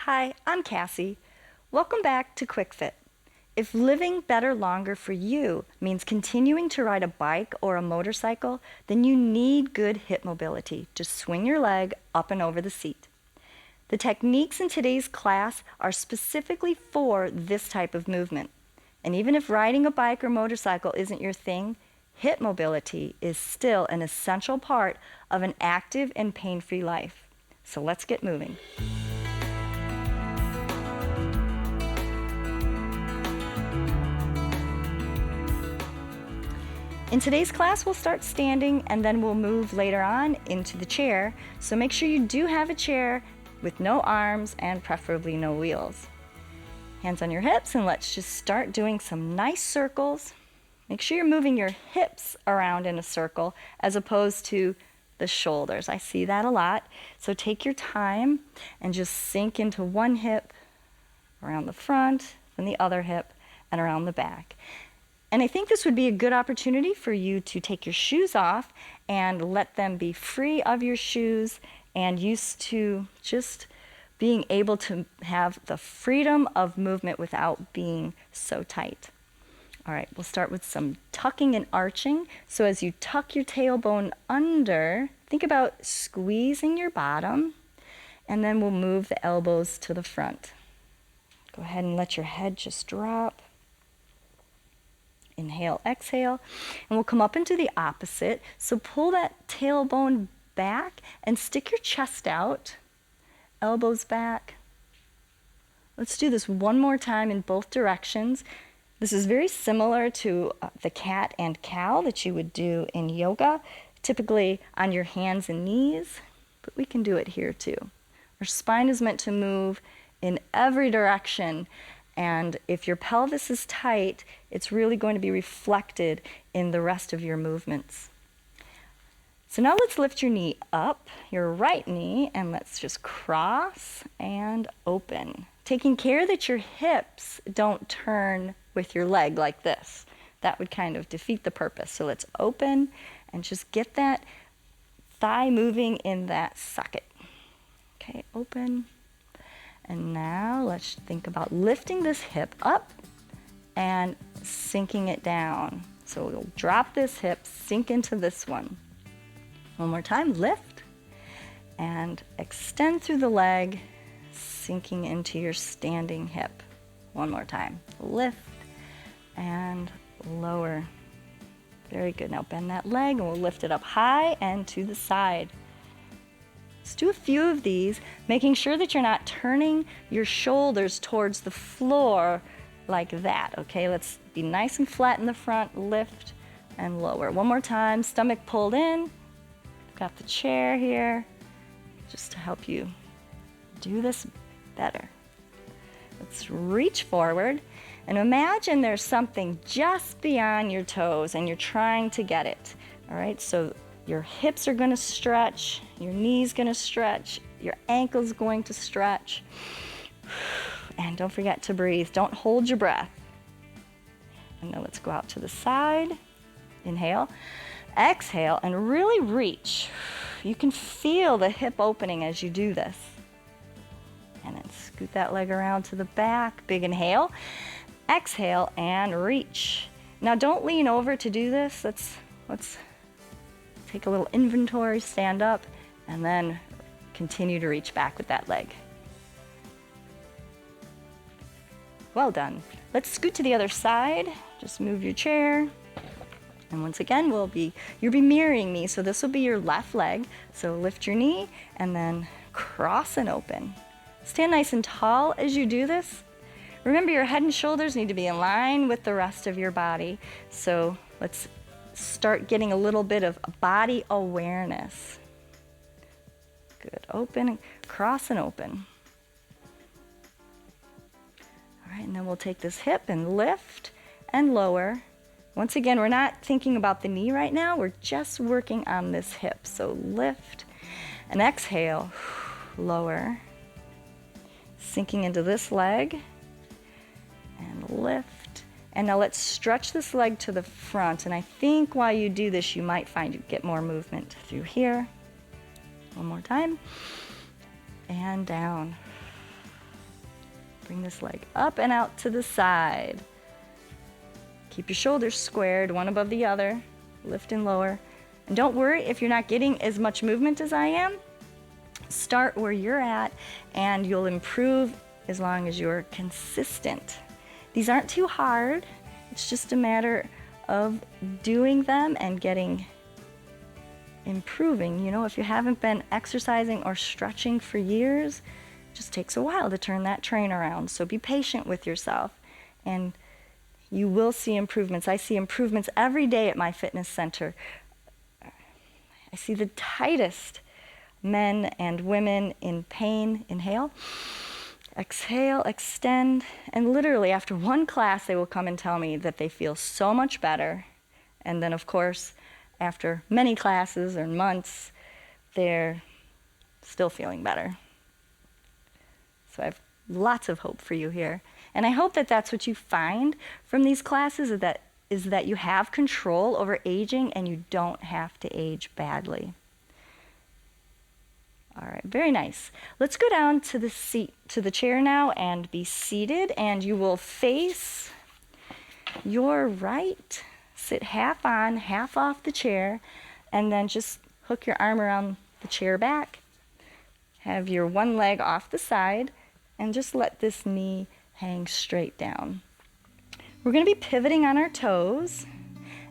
Hi, I'm Cassie. Welcome back to QuickFit. If living better longer for you means continuing to ride a bike or a motorcycle, then you need good hip mobility to swing your leg up and over the seat. The techniques in today's class are specifically for this type of movement. And even if riding a bike or motorcycle isn't your thing, hip mobility is still an essential part of an active and pain-free life. So let's get moving. In today's class, we'll start standing and then we'll move later on into the chair. So make sure you do have a chair with no arms and preferably no wheels. Hands on your hips, and let's just start doing some nice circles. Make sure you're moving your hips around in a circle as opposed to the shoulders. I see that a lot. So take your time and just sink into one hip, around the front, then the other hip, and around the back. And I think this would be a good opportunity for you to take your shoes off and let them be free of your shoes and used to just being able to have the freedom of movement without being so tight. All right, we'll start with some tucking and arching. So as you tuck your tailbone under, think about squeezing your bottom, and then we'll move the elbows to the front. Go ahead and let your head just drop. Inhale, exhale, and we'll come up into the opposite. So pull that tailbone back and stick your chest out, elbows back. Let's do this one more time in both directions. This is very similar to the cat and cow that you would do in yoga, typically on your hands and knees, but we can do it here too. Our spine is meant to move in every direction. And if your pelvis is tight, it's really going to be reflected in the rest of your movements. So now let's lift your knee up, your right knee, and let's just cross and open. Taking care that your hips don't turn with your leg like this. That would kind of defeat the purpose. So let's open and just get that thigh moving in that socket. Okay, open. And now let's think about lifting this hip up and sinking it down. So we'll drop this hip, sink into this one. One more time, lift and extend through the leg, sinking into your standing hip. One more time, lift and lower. Very good. Now bend that leg and we'll lift it up high and to the side. Let's do a few of these, making sure that you're not turning your shoulders towards the floor like that, okay? Let's be nice and flat in the front, lift and lower. One more time, stomach pulled in. Got the chair here, just to help you do this better. Let's reach forward and imagine there's something just beyond your toes and you're trying to get it, all right? So your hips are going to stretch, your knees going to stretch, your ankles going to stretch. And don't forget to breathe. Don't hold your breath. And then let's go out to the side. Inhale, exhale, and really reach. You can feel the hip opening as you do this. And then scoot that leg around to the back. Big inhale, exhale, and reach. Now don't lean over to do this. Let's take a little inventory, stand up, and then continue to reach back with that leg. Well done. Let's scoot to the other side. Just move your chair. And once again, you'll be mirroring me. So this will be your left leg. So lift your knee and then cross and open. Stand nice and tall as you do this. Remember, your head and shoulders need to be in line with the rest of your body. So let's start getting a little bit of body awareness. Good. Open, cross and open. All right, and then we'll take this hip and lift and lower. Once again, we're not thinking about the knee right now. We're just working on this hip. So lift and exhale, lower. Sinking into this leg and lift. And now let's stretch this leg to the front. And I think while you do this, you might find you get more movement through here. One more time. And down. Bring this leg up and out to the side. Keep your shoulders squared, one above the other. Lift and lower. And don't worry if you're not getting as much movement as I am. Start where you're at and you'll improve as long as you're consistent. These aren't too hard. It's just a matter of doing them and improving. You know, if you haven't been exercising or stretching for years, it just takes a while to turn that train around. So be patient with yourself and you will see improvements. I see improvements every day at my fitness center. I see the tightest men and women in pain. Inhale, exhale, extend, and literally after one class they will come and tell me that they feel so much better. And then of course, after many classes or months, they're still feeling better. So I have lots of hope for you here. And I hope that that's what you find from these classes, is that you have control over aging and you don't have to age badly. All right, very nice. Let's go down to the chair now and be seated, and you will face your right, sit half on, half off the chair, and then just hook your arm around the chair back. Have your one leg off the side, and just let this knee hang straight down. We're going to be pivoting on our toes,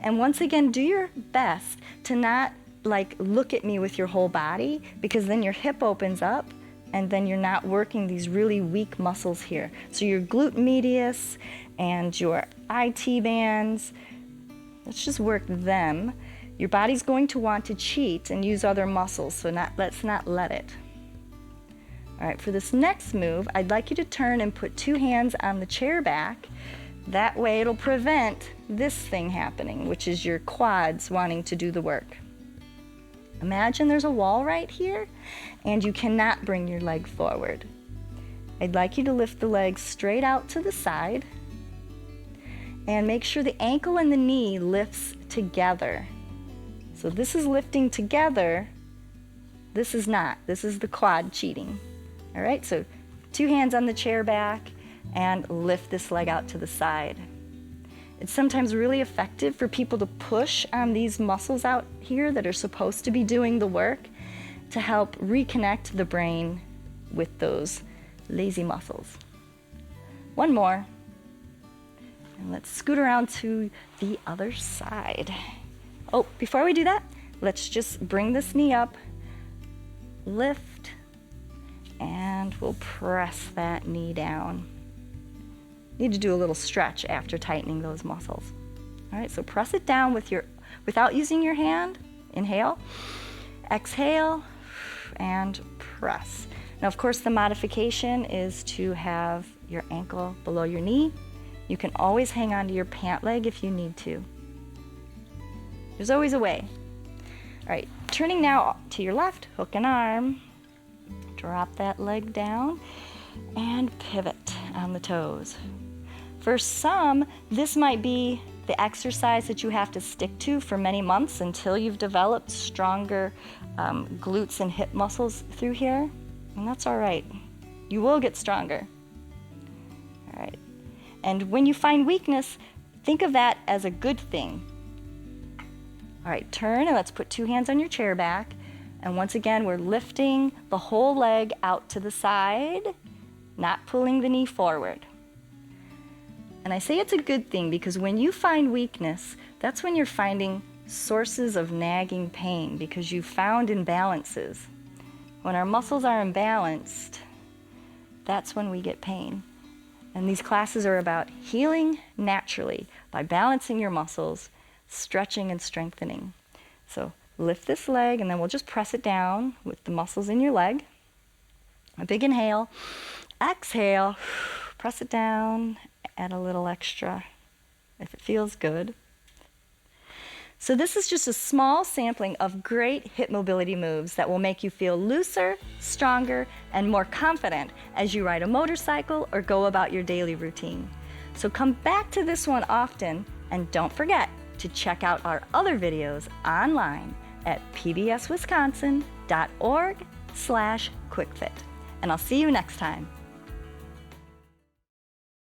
and once again, do your best to not look at me with your whole body, because then your hip opens up and then you're not working these really weak muscles here. So your glute medius and your IT bands, let's just work them. Your body's going to want to cheat and use other muscles, so let's not let it. All right, for this next move, I'd like you to turn and put two hands on the chair back. That way it'll prevent this thing happening, which is your quads wanting to do the work. Imagine there's a wall right here, and you cannot bring your leg forward. I'd like you to lift the leg straight out to the side, and make sure the ankle and the knee lifts together. So this is lifting together, this is not. This is the quad cheating. All right, so two hands on the chair back, and lift this leg out to the side. It's sometimes really effective for people to push on these muscles out here that are supposed to be doing the work to help reconnect the brain with those lazy muscles. One more. And let's scoot around to the other side. Oh, before we do that, let's just bring this knee up, lift, and we'll press that knee down. Need to do a little stretch after tightening those muscles. All right, so press it down without using your hand. Inhale, exhale, and press. Now, of course, the modification is to have your ankle below your knee. You can always hang on to your pant leg if you need to. There's always a way. All right, turning now to your left, hook an arm, drop that leg down, and pivot on the toes. For some, this might be the exercise that you have to stick to for many months until you've developed stronger glutes and hip muscles through here, and that's all right. You will get stronger. All right. And when you find weakness, think of that as a good thing. All right, turn, and let's put two hands on your chair back. And once again, we're lifting the whole leg out to the side, not pulling the knee forward. And I say it's a good thing because when you find weakness, that's when you're finding sources of nagging pain, because you found imbalances. When our muscles are imbalanced, that's when we get pain. And these classes are about healing naturally by balancing your muscles, stretching and strengthening. So lift this leg, and then we'll just press it down with the muscles in your leg. A big inhale, exhale, press it down, add a little extra if it feels good. So this is just a small sampling of great hip mobility moves that will make you feel looser, stronger, and more confident as you ride a motorcycle or go about your daily routine. So come back to this one often, and don't forget to check out our other videos online at pbswisconsin.org/quickfit. And I'll see you next time.